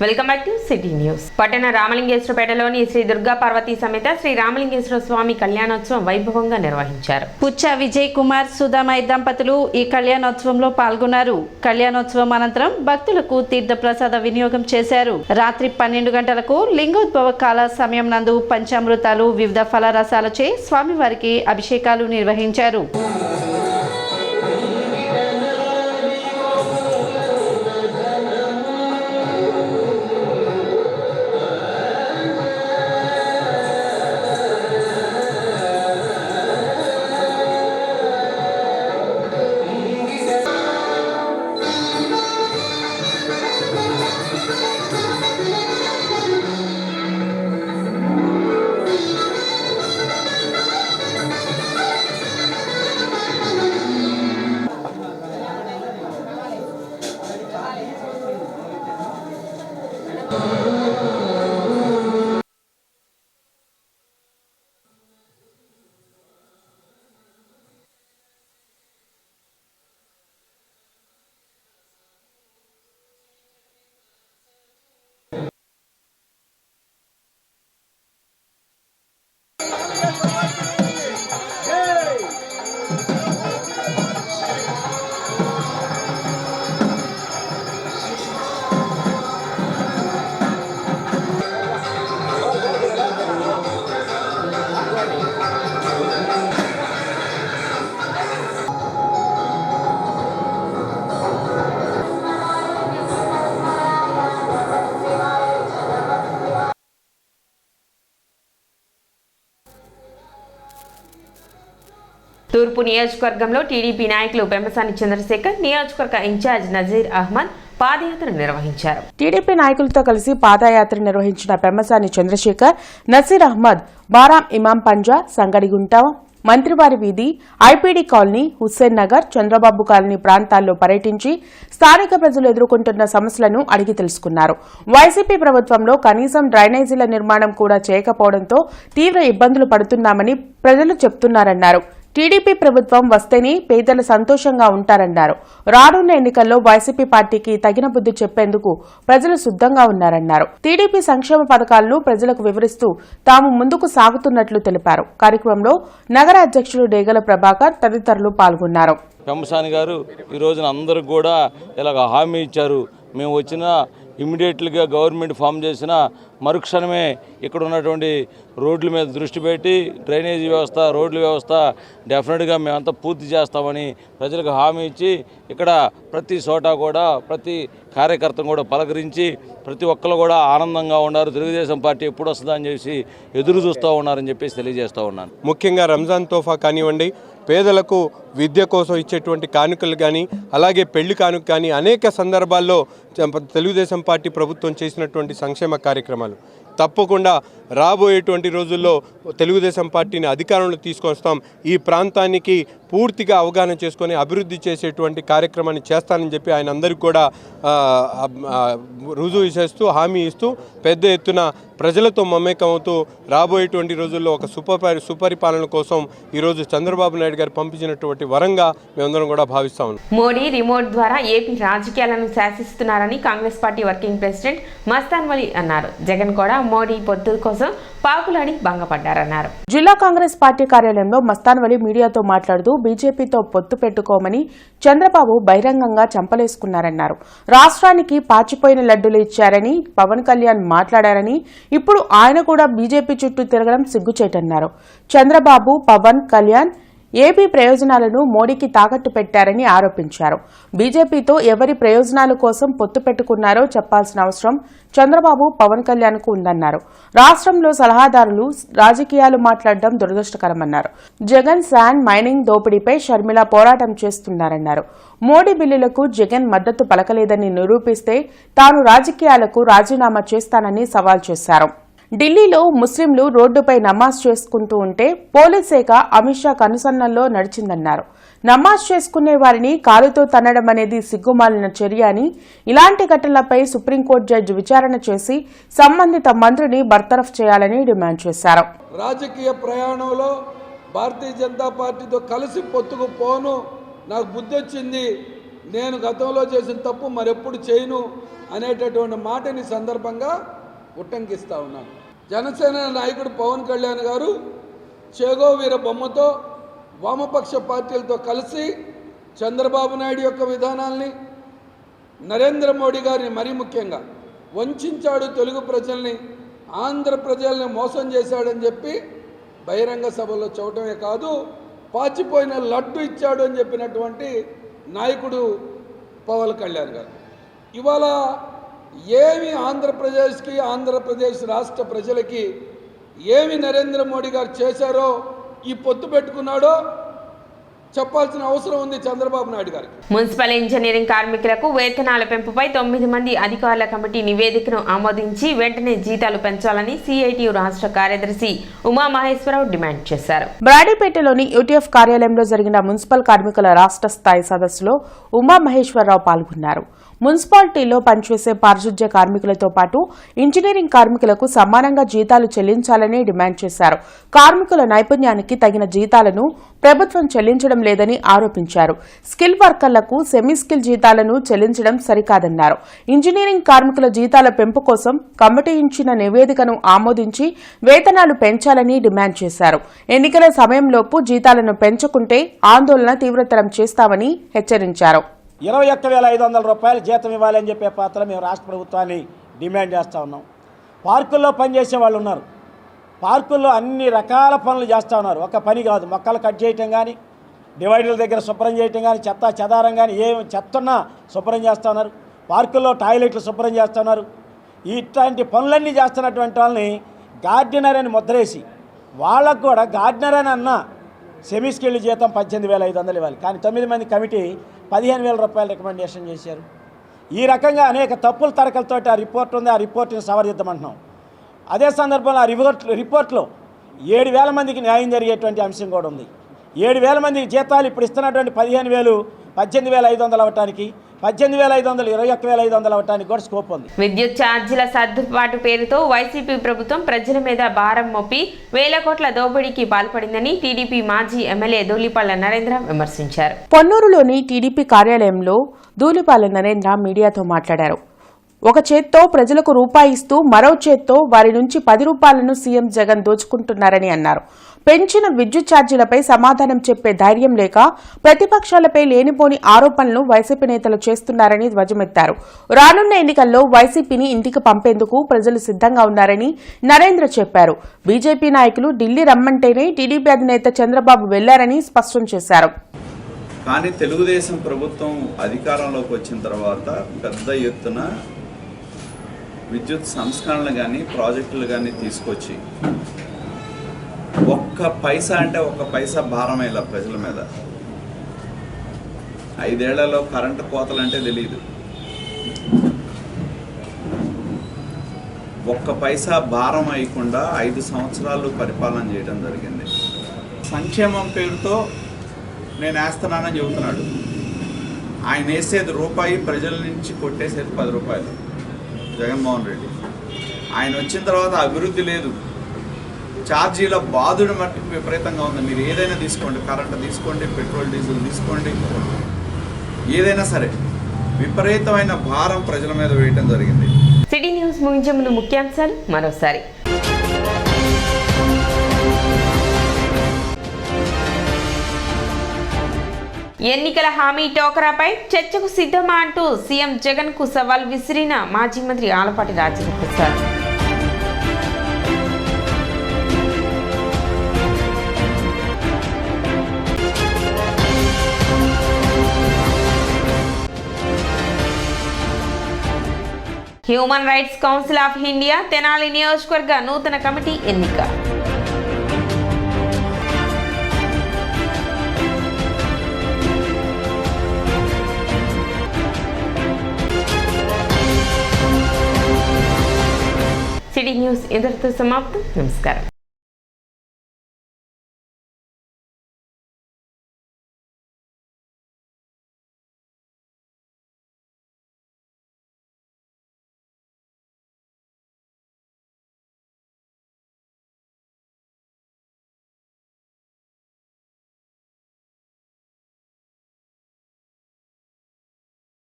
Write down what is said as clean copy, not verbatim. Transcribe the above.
Welcome back to city news. పట్టణ రామలింగేశ్వరపేటలోని శ్రీ దుర్గా పార్వతీ సమేత శ్రీ రామలింగేశ్వర స్వామి కళ్యాణోత్సవం వైభవంగా నిర్వహించారు. పుచ్చ విజయ్ కుమార్ సుధామై దంపతులు ఈ కళ్యాణోత్సవంలో పాల్గొన్నారు. కళ్యాణోత్సవం అనంతరం భక్తులకు తీర్థప్రసాద వినియోగం చేశారు. రాత్రి 12 గంటలకు లింగోద్భవ కాల సమయం నందు పంచామృతాలు వివిధ ఫలరసాలచే స్వామివారికి అభిషేకాలు నిర్వహించారు. తూర్పు నియోజకవర్గంలో టీడీపీ నాయకులు పెమ్మసాని చంద్రశేఖర్, నియోజకవర్గ ఇన్ఛార్జ్ నజీర్ అహ్మద్ పాదయాత్ర నిర్వహించారు. టీడీపీ నాయకులతో కలిసి పాదయాత్ర నిర్వహించిన పెమ్మసాని చంద్రశేఖర్, నజీర్ అహ్మద్ బారాం ఇమాం పంజా, సంగడిగుంట, మంత్రివారి వీధి, IPD colony, Hussain Nagar, Chandrababu colony ప్రాంతాల్లో పర్యటించి స్థానిక ప్రజలు ఎదుర్కొంటున్న సమస్యలను అడిగి తెలుసుకున్నారు. వైసీపీ ప్రభుత్వంలో కనీసం డ్రైనేజీల నిర్మాణం కూడా చేయకపోవడంతో తీవ్ర ఇబ్బందులు పడుతున్నామని ప్రజలు చెబుతున్నారన్నారు. టీడీపీ ప్రభుత్వం వస్తేనే పేదలు సంతోషంగా ఉంటారన్నారు. రానున్న ఎన్నికల్లో వైసీపీ పార్టీకి తగిన బుద్ధి చెప్పేందుకు ప్రజలు సిద్ధంగా ఉన్నారన్నారు. టీడీపీ సంక్షేమ పథకాలను ప్రజలకు వివరిస్తూ తాము ముందుకు సాగుతున్నట్లు తెలిపారు. కార్యక్రమంలో నగర అధ్యక్షుడు డేగల ప్రభాకర్ తదితరులు పాల్గొన్నారు. పెమ్మసాని గారు ఈ రోజున అందరికి కూడా ఇలాగ హామీ ఇచ్చారు. మేము వచ్చిన ఇమ్మీడియట్లీగా గవర్నమెంట్ ఫామ్ చేసిన మరుక్షణమే ఇక్కడ ఉన్నటువంటి రోడ్ల మీద దృష్టి పెట్టి డ్రైనేజీ వ్యవస్థ, రోడ్ల వ్యవస్థ డెఫినెట్గా మేమంతా పూర్తి చేస్తామని ప్రజలకు హామీ ఇచ్చి ఇక్కడ ప్రతి చోట కూడా ప్రతి కార్యకర్తను కూడా పలకరించి ప్రతి ఒక్కరు కూడా ఆనందంగా ఉన్నారు. తెలుగుదేశం పార్టీ ఎప్పుడు వస్తుందని చెప్పి ఎదురు చూస్తూ ఉన్నారని చెప్పేసి తెలియజేస్తూ ఉన్నాను. ముఖ్యంగా రంజాన్ తోఫా కానివ్వండి, పేదలకు విద్య కోసం ఇచ్చేటువంటి కానుకలు కానీ, అలాగే పెళ్లి కానుక కానీ అనేక సందర్భాల్లో తెలుగుదేశం పార్టీ ప్రభుత్వం చేసినటువంటి సంక్షేమ కార్యక్రమాలు తప్పకుండా రాబోయేటువంటి రోజుల్లో తెలుగుదేశం పార్టీని అధికారంలో తీసుకొస్తాం. ఈ ప్రాంతానికి పూర్తిగా అవగాహన చేసుకొని అభివృద్ధి చేసేటువంటి కార్యక్రమాన్ని చేస్తానని చెప్పి ఆయన అందరికీ కూడా రుజువు చేస్తూ హామీ ఇస్తూ పెద్ద ఎత్తున ప్రజలతో మమేకమవుతూ రాబోయేటువంటి రోజుల్లో ఒక సుపరిపాలన కోసం ఈరోజు చంద్రబాబు నాయుడు గారు పంపించినటువంటి వరంగా మేమందరం కూడా భావిస్తా ఉన్నాం. మోడీ రిమోట్ ద్వారా ఏపీ రాజకీయాలను శాసిస్తున్నారని Congress party working president Mastan Vali అన్నారు. జగన్ కూడా మోడీ పొత్తు కోసం పాకులాడి భంగపడ్డారన్నారు. జిల్లా కాంగ్రెస్ పార్టీ కార్యాలయంలో మస్తాన్ వలి మీడియాతో మాట్లాడుతూ బీజేపీతో పొత్తు పెట్టుకోమని చంద్రబాబు బహిరంగంగా చంపలేసుకున్నారన్నారు. రాష్ట్రానికి పాచిపోయిన లడ్డూలు ఇచ్చారని పవన్ కళ్యాణ్ మాట్లాడారని, ఇప్పుడు ఆయన కూడా బీజేపీ చుట్టూ తిరగడం సిగ్గుచేటన్నారు. చంద్రబాబు, పవన్ కళ్యాణ్ ఏపీ ప్రయోజనాలను మోడీకి తాకట్టు పెట్టారని ఆరోపించారు. బీజేపీతో ఎవరి ప్రయోజనాల కోసం పొత్తు పెట్టుకున్నారో చెప్పాల్సిన అవసరం చంద్రబాబు, పవన్ కళ్యాణ్కు ఉందన్నారు. రాష్ట్రంలో సలహాదారులు రాజకీయాలు మాట్లాడడం దురదృష్టకరమన్నారు. జగన్ శాండ్ మైనింగ్ దోపిడీపై షర్మిల పోరాటం చేస్తున్నారన్నారు. మోడీ బిల్లులకు జగన్ మద్దతు పలకలేదని నిరూపిస్తే తాను రాజకీయాలకు రాజీనామా చేస్తానని సవాల్ చేశారు. ఢిల్లీలో ముస్లింలు రోడ్డుపై నమాజ్ చేసుకుంటూ ఉంటే పోలీస్ శాఖ అమిత్ షా కనుసన్నల్లో నడిచిందన్నారు. నమాజ్ చేసుకునే వారిని కాలుతో తన్నడం అనేది సిగ్గుమాలిన చర్య అని, ఇలాంటి ఘటనలపై సుప్రీంకోర్టు జడ్జి విచారణ చేసి సంబంధిత మంత్రిని బర్తరఫ్ చేయాలని డిమాండ్ చేశారు. రాజకీయ ప్రయాణంలో భారతీయ జనతా పార్టీతో కలిసి పొత్తుకు పోను, నాకు బుద్ధి వచ్చింది, నేను గతంలో చేసిన తప్పు మరెప్పుడు చేయను, అనేటటువంటి మాటని సందర్భంగా ఉట్టంకిస్తూ ఉన్నాను. జనసేన నాయకుడు పవన్ కళ్యాణ్ గారు చేగో వీర బొమ్మతో వామపక్ష పార్టీలతో కలిసి చంద్రబాబు నాయుడు యొక్క విధానాల్ని, నరేంద్ర మోడీ గారిని మరీ ముఖ్యంగా వంచాడు, తెలుగు ప్రజల్ని, ఆంధ్ర ప్రజల్ని మోసం చేశాడని చెప్పి బహిరంగ సభలో చూడటమే కాదు, పాచిపోయిన లడ్డు ఇచ్చాడు అని చెప్పినటువంటి నాయకుడు పవన్ కళ్యాణ్ గారు. ఇవాళ ఏమి ఆంధ్రప్రదేశ్కి, ఆంధ్రప్రదేశ్ రాష్ట్ర ప్రజలకి ఏమి నరేంద్ర మోడీ గారు చేశారో, ఈ పొత్తు పెట్టుకున్నాడో చెప్పాల్సిన అవసరం ఉంది చంద్రబాబు నాయుడు గారికి. మున్సిపల్ ఇంజనీరింగ్ కార్మికులకు వేతనాల పెంపుపై 9 మంది అధికారుల కమిటీ నివేదికను ఆమోదించి వెంటనే జీతాలు పెంచాలని సిఐటియు రాష్ట్ర కార్యదర్శి ఉమామహేశ్వరరావు డిమాండ్ చేశారు. బ్రాడీపేటలోని యూటీఎఫ్ కార్యాలయంలో జరిగిన మున్సిపల్ కార్మికుల రాష్ట్ర స్థాయి సదస్సులో ఉమామహేశ్వరరావు పాల్గొన్నారు. మున్సిపాలిటీలో పనిచేసే పారిశుధ్య కార్మికులతో పాటు ఇంజనీరింగ్ కార్మికులకు సమానంగా జీతాలు చెల్లించాలని డిమాండ్ చేశారు. కార్మికుల నైపుణ్యానికి తగిన జీతాలను ప్రభుత్వం చెల్లించడం లేదని ఆరోపించారు. స్కిల్ వర్కర్లకు సెమీ స్కిల్ జీతాలను చెల్లించడం సరికాదన్నారు. ఇంజనీరింగ్ కార్మికుల జీతాల పెంపు కోసం కమిటీ ఇచ్చిన నివేదికను ఆమోదించి వేతనాలు పెంచాలని డిమాండ్ చేశారు. ఎన్నికల సమయంలోపు జీతాలను పెంచకుంటే ఆందోళన తీవ్రతరం చేస్తామని హెచ్చరించారు. 21,500 రూపాయలు జీతం ఇవ్వాలని చెప్పే పాత్ర మేము రాష్ట్ర ప్రభుత్వాన్ని డిమాండ్ చేస్తూ ఉన్నాం. పార్కుల్లో పనిచేసే వాళ్ళు ఉన్నారు, పార్కుల్లో అన్ని రకాల పనులు చేస్తూ ఉన్నారు. ఒక పని కాదు, మొక్కలు కట్ చేయటం కానీ, డివైడర్ల దగ్గర శుభ్రం చేయటం కానీ, చెత్త చెదారం కానీ ఏం చెత్తన్నా శుభ్రం చేస్తూ ఉన్నారు. పార్కుల్లో టాయిలెట్లు శుభ్రం చేస్తూ ఉన్నారు. ఇట్లాంటి పనులన్నీ చేస్తున్నటువంటి వాళ్ళని గార్డెనర్ అని ముద్రేసి వాళ్ళకు కూడా గార్డెనర్ అని అన్న సెమీ స్కిల్ జీతం 18,500 ఇవ్వాలి. కానీ 9 మంది కమిటీ 15,000 రూపాయలు రికమెండేషన్ చేశారు. ఈ రకంగా అనేక తప్పుల తరకలతోటి ఆ రిపోర్ట్ ఉంది, ఆ రిపోర్ట్ని సవరిద్దామంటున్నాం. అదే సందర్భంలో ఆ రిపోర్ట్లో 7,000 మందికి న్యాయం జరిగేటువంటి అంశం కూడా ఉంది. 7,000 మందికి జీతాలు ఇప్పుడు ఇస్తున్నటువంటి 15,000 18,500 అవ్వటానికి, 18,500 21,500 అవ్వటానికి కూడా స్కోప్ ఉంది. విద్యుత్ ఛార్జీల సర్దుబాటు పేరుతో వైసీపీ ప్రభుత్వం ప్రజల మీద భారం మోపి వేల కోట్ల దోపిడీకి పాల్పడిందని టీడీపీ మాజీ ఎమ్మెల్యే ధూళిపాళ్ల నరేంద్ర విమర్శించారు. పొన్నూరులోని టీడీపీ కార్యాలయంలో ధూళిపాళ్ల నరేంద్ర మీడియాతో మాట్లాడారు. ఒక చేత్తో ప్రజలకు రూపాయి ఇస్తూ మరో చేత్తో వారి నుంచి 10 రూపాయలను సీఎం జగన్ దోచుకుంటున్నారని అన్నారు. పెంచిన విద్యుత్ ఛార్జీలపై సమాధానం చెప్పే ధైర్యం లేక ప్రతిపక్షాలపై లేనిపోని ఆరోపణలు వైసీపీ నేతలు చేస్తున్నారని ధ్వజమెత్తారు. రానున్న ఎన్నికల్లో వైసీపీని ఇంటికి పంపేందుకు ప్రజలు సిద్ధంగా ఉన్నారని నరేంద్ర చెప్పారు. బీజేపీ నాయకులు ఢిల్లీ రమ్మంటేనే టీడీపీ అధినేత చంద్రబాబు వెళ్లారని స్పష్టం చేశారు. కానీ తెలుగుదేశం ప్రభుత్వం అధికారంలోకి వచ్చిన తర్వాత పెద్ద ఎత్తున విద్యుత్ సంస్కరణలు కానీ ప్రాజెక్టులు కానీ తీసుకొచ్చి ఒక్క పైసా అంటే ఒక్క పైసా భారం ఇలా ప్రజల మీద. 5 ఏళ్లలో కరెంటు కోతలు అంటే తెలియదు, ఒక్క పైసా భారం అయ్యకుండా 5 సంవత్సరాలు పరిపాలన చేయడం జరిగింది. సంక్షేమం పేరుతో నేను వేస్తున్నానని చెబుతున్నాడు. ఆయన వేసేది రూపాయి, ప్రజల నుంచి కొట్టేసేది 10 రూపాయలు జగన్మోహన్ రెడ్డి. ఆయన వచ్చిన తర్వాత అభివృద్ధి లేదు, ఛార్జీల బాధుడు మట్టుకు విపరీతంగా ఉంది. మీరు ఏదైనా తీసుకోండి, కరెంటు తీసుకోండి, పెట్రోల్ డీజిల్ తీసుకోండి, ఏదైనా సరే విపరీతమైన భారం ప్రజల మీద వేయడం జరిగింది. సిటీ న్యూస్ ముగించే ముందు ముఖ్యాంశాలు మరోసారి. ఎన్నికల హామీ టోకరాపై చర్చకు సిద్ధమా అంటూ సీఎం జగన్ కు సవాల్ విసిరిన మాజీ మంత్రి Alapati Rajendra Prasad. Human rights council of India Tenali నియోజకవర్గ నూతన కమిటీ ఎన్నిక. సిటీ న్యూస్ ఇంతటితో సమాప్తం. నమస్కారం.